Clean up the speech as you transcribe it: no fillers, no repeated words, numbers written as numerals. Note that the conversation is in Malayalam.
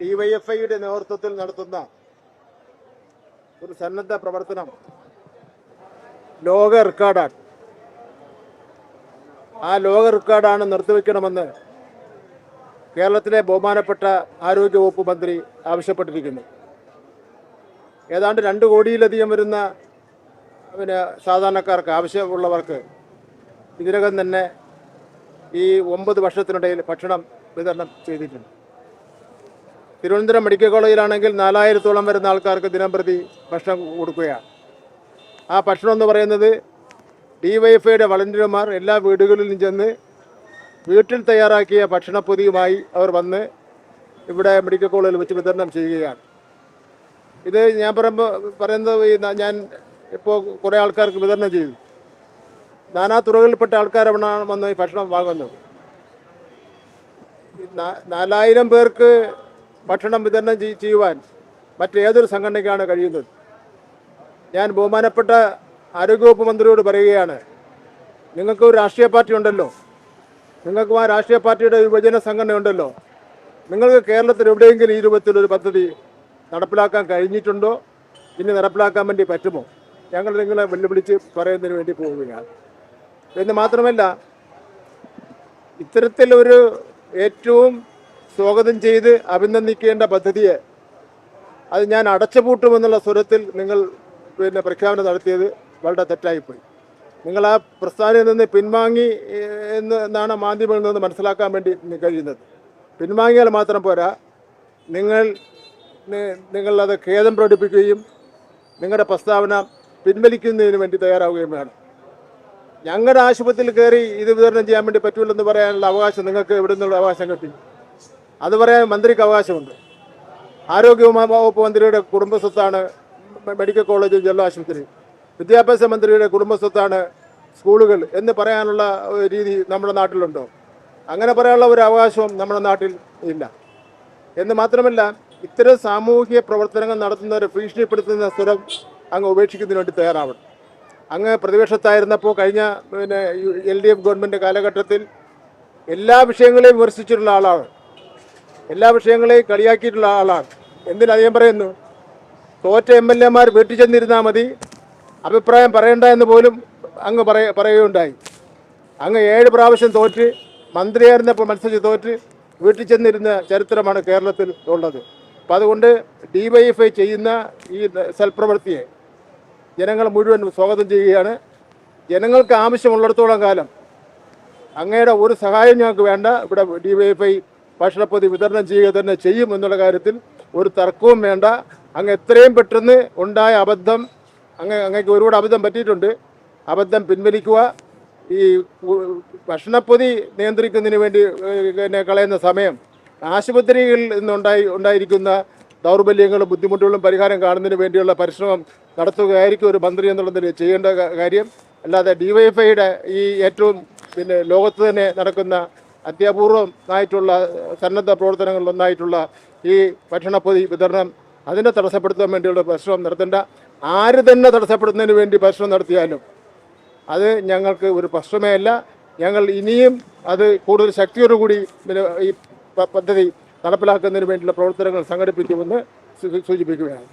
ഡിവൈഎഫ്ഐയുടെ നേതൃത്വത്തിൽ നടത്തുന്ന ഒരു സന്നദ്ധ പ്രവർത്തനം ലോക റെക്കോർഡാണ്. ആ ലോക റെക്കോർഡാണ് നിർത്തിവെക്കണമെന്ന് കേരളത്തിലെ ബഹുമാനപ്പെട്ട ആരോഗ്യവകുപ്പ് മന്ത്രി ആവശ്യപ്പെട്ടിരിക്കുന്നു. ഏതാണ്ട് 2 കോടിയിലധികം വരുന്ന സാധാരണക്കാർക്ക്, ആവശ്യമുള്ളവർക്ക് ഇതിനകം തന്നെ ഈ 9 വർഷത്തിനിടയിൽ ഭക്ഷണം വിതരണം ചെയ്തിട്ടുണ്ട്. തിരുവനന്തപുരം മെഡിക്കൽ കോളേജിലാണെങ്കിൽ 4000-ഓളം വരുന്ന ആൾക്കാർക്ക് ദിനംപ്രതി ഭക്ഷണം കൊടുക്കുകയാണ്. ആ ഭക്ഷണം എന്ന് പറയുന്നത് ഡിവൈഎഫ്ഐയുടെ വളണ്ടിയർമാർ എല്ലാ വീടുകളിലും ചെന്ന് വീട്ടിൽ തയ്യാറാക്കിയ ഭക്ഷണപ്പൊതിയുമായി അവർ വന്ന് ഇവിടെ മെഡിക്കൽ കോളേജിൽ വെച്ച് വിതരണം ചെയ്യുകയാണ്. ഇത് ഞാൻ പറയുന്നത് ഞാൻ ഇപ്പോൾ കുറേ ആൾക്കാർക്ക് വിതരണം ചെയ്തു. നാനാ തുറകളിൽപ്പെട്ട ആൾക്കാരാണ് വന്ന് ഈ ഭക്ഷണം വാങ്ങുന്നത്. 4000 പേർക്ക് ഭക്ഷണം വിതരണം ചെയ്യുവാൻ മറ്റേതൊരു സംഘടനയ്ക്കാണ് കഴിയുന്നത്? ഞാൻ ബഹുമാനപ്പെട്ട ആരോഗ്യവകുപ്പ് മന്ത്രിയോട് പറയുകയാണ്, നിങ്ങൾക്ക് ഒരു രാഷ്ട്രീയ പാർട്ടി ഉണ്ടല്ലോ, നിങ്ങൾക്ക് ആ രാഷ്ട്രീയ പാർട്ടിയുടെ വിഭജന സംഘടന ഉണ്ടല്ലോ, നിങ്ങൾക്ക് കേരളത്തിൽ എവിടെയെങ്കിലും ഈ രൂപത്തിലൊരു പദ്ധതി നടപ്പിലാക്കാൻ കഴിഞ്ഞിട്ടുണ്ടോ? ഇനി നടപ്പിലാക്കാൻ വേണ്ടി പറ്റുമോ? ഞങ്ങൾ നിങ്ങളെ വെല്ലുവിളിച്ച് പറയുന്നതിന് വേണ്ടി പോവുകയാണ്. എന്ന് മാത്രമല്ല, ഇത്തരത്തിലൊരു ഏറ്റവും സ്വാഗതം ചെയ്ത് അഭിനന്ദിക്കേണ്ട പദ്ധതിയെ അത് ഞാൻ അടച്ചുപൂട്ടുമെന്നുള്ള സ്വരത്തിൽ നിങ്ങൾ പ്രഖ്യാപനം നടത്തിയത് വളരെ തെറ്റായിപ്പോയി. നിങ്ങൾ ആ പ്രസ്ഥാനത്തിൽ നിന്ന് പിൻവാങ്ങി എന്നാണ് മാധ്യമങ്ങളിൽ നിന്ന് മനസ്സിലാക്കാൻ വേണ്ടി കഴിയുന്നത്. പിൻവാങ്ങിയാൽ മാത്രം പോരാ, നിങ്ങളത് ഖേദം പ്രകടിപ്പിക്കുകയും നിങ്ങളുടെ പ്രസ്താവന പിൻവലിക്കുന്നതിന് വേണ്ടി തയ്യാറാവുകയും വേണം. ഞങ്ങളുടെ ആശുപത്രിയിൽ കയറി ഇത് വിതരണം ചെയ്യാൻ വേണ്ടി പറ്റുമല്ലെന്ന് പറയാനുള്ള അവകാശം നിങ്ങൾക്ക് എവിടെ നിന്നുള്ള അവകാശം കിട്ടി? അത് പറയാൻ മന്ത്രിക്ക് അവകാശമുണ്ട്. ആരോഗ്യവകുപ്പ് മന്ത്രിയുടെ കുടുംബസ്വത്താണ് മെഡിക്കൽ കോളേജ്, ജില്ലാ ആശുപത്രി. വിദ്യാഭ്യാസ മന്ത്രിയുടെ കുടുംബസ്വത്താണ് സ്കൂളുകൾ എന്ന് പറയാനുള്ള രീതി നമ്മുടെ നാട്ടിലുണ്ടോ? അങ്ങനെ പറയാനുള്ള ഒരു അവകാശവും നമ്മുടെ നാട്ടിൽ ഇല്ല. എന്ന് മാത്രമല്ല, ഇത്തരം സാമൂഹിക പ്രവർത്തനങ്ങൾ നടത്തുന്നവരെ ഭീഷണിപ്പെടുത്തുന്ന സ്വരം അങ്ങ് ഉപേക്ഷിക്കുന്നതിന് വേണ്ടി തയ്യാറാവണം. അങ്ങ് പ്രതിപക്ഷത്തായിരുന്നപ്പോൾ കഴിഞ്ഞ LDF ഗവൺമെൻറ് കാലഘട്ടത്തിൽ എല്ലാ വിഷയങ്ങളെയും വിമർശിച്ചിട്ടുള്ള ആളാണ്, എല്ലാ വിഷയങ്ങളെയും കളിയാക്കിയിട്ടുള്ള ആളാണ്. എന്തിനധികം പറയുന്നു? തോറ്റ MLA മാർ വീട്ടിൽ ചെന്നിരുന്നാൽ മതി, അഭിപ്രായം പറയണ്ട എന്ന് പോലും അങ്ങ് പറയുകയുണ്ടായി. അങ്ങ് 7 പ്രാവശ്യം തോറ്റ്, മന്ത്രിയായിരുന്നപ്പോൾ മത്സരിച്ച് തോറ്റ് വീട്ടിൽ ചെന്നിരുന്ന ചരിത്രമാണ് കേരളത്തിൽ ഉള്ളത്. അപ്പം അതുകൊണ്ട് ഡിവൈഎഫ്ഐ ചെയ്യുന്ന ഈ സൽപ്രവൃത്തിയെ ജനങ്ങൾ മുഴുവൻ സ്വാഗതം ചെയ്യുകയാണ്. ജനങ്ങൾക്ക് ആവശ്യമുള്ളിടത്തോളം കാലം അങ്ങയുടെ ഒരു സഹായം ഞങ്ങൾക്ക് വേണ്ട. ഇവിടെ ഡിവൈഎഫ്ഐ ഭക്ഷണപ്പൊതി വിതരണം ചെയ്യുക തന്നെ ചെയ്യും എന്നുള്ള കാര്യത്തിൽ ഒരു തർക്കവും വേണ്ട. അങ്ങ് എത്രയും പെട്ടെന്ന് ഉണ്ടായ അബദ്ധം, അങ്ങക്ക് ഒരുപാട് അബദ്ധം പറ്റിയിട്ടുണ്ട്, അബദ്ധം പിൻവലിക്കുക. ഈ ഭക്ഷണപ്പൊതി നിയന്ത്രിക്കുന്നതിന് വേണ്ടി കളയുന്ന സമയം ആശുപത്രികളിൽ ഉണ്ടായിരിക്കുന്ന ദൗർബല്യങ്ങളും ബുദ്ധിമുട്ടുകളും പരിഹാരം കാണുന്നതിന് വേണ്ടിയുള്ള പരിശ്രമം നടത്തുകയായിരിക്കും ഒരു മന്ത്രി എന്നുള്ളതിൽ ചെയ്യേണ്ട കാര്യം. അല്ലാതെ ഡിവൈഎഫ്ഐയുടെ ഈ ഏറ്റവും ലോകത്ത് തന്നെ നടക്കുന്ന അത്യപൂർവമായിട്ടുള്ള സന്നദ്ധ പ്രവർത്തനങ്ങളിലൊന്നായിട്ടുള്ള ഈ ഭക്ഷണപ്പൊതി വിതരണം അതിനെ തടസ്സപ്പെടുത്താൻ വേണ്ടിയുള്ള പരിശ്രമം നടത്തേണ്ട. ആര് തന്നെ തടസ്സപ്പെടുന്നതിന് വേണ്ടി പരിശ്രമം നടത്തിയാലും അത് ഞങ്ങൾക്ക് ഒരു പ്രശ്നമേ അല്ല. ഞങ്ങൾ ഇനിയും അത് കൂടുതൽ ശക്തിയോടുകൂടി ഈ പദ്ധതി നടപ്പിലാക്കുന്നതിന് വേണ്ടിയുള്ള പ്രവർത്തനങ്ങൾ സംഘടിപ്പിക്കുമെന്ന് സൂചിപ്പിക്കുകയാണ്.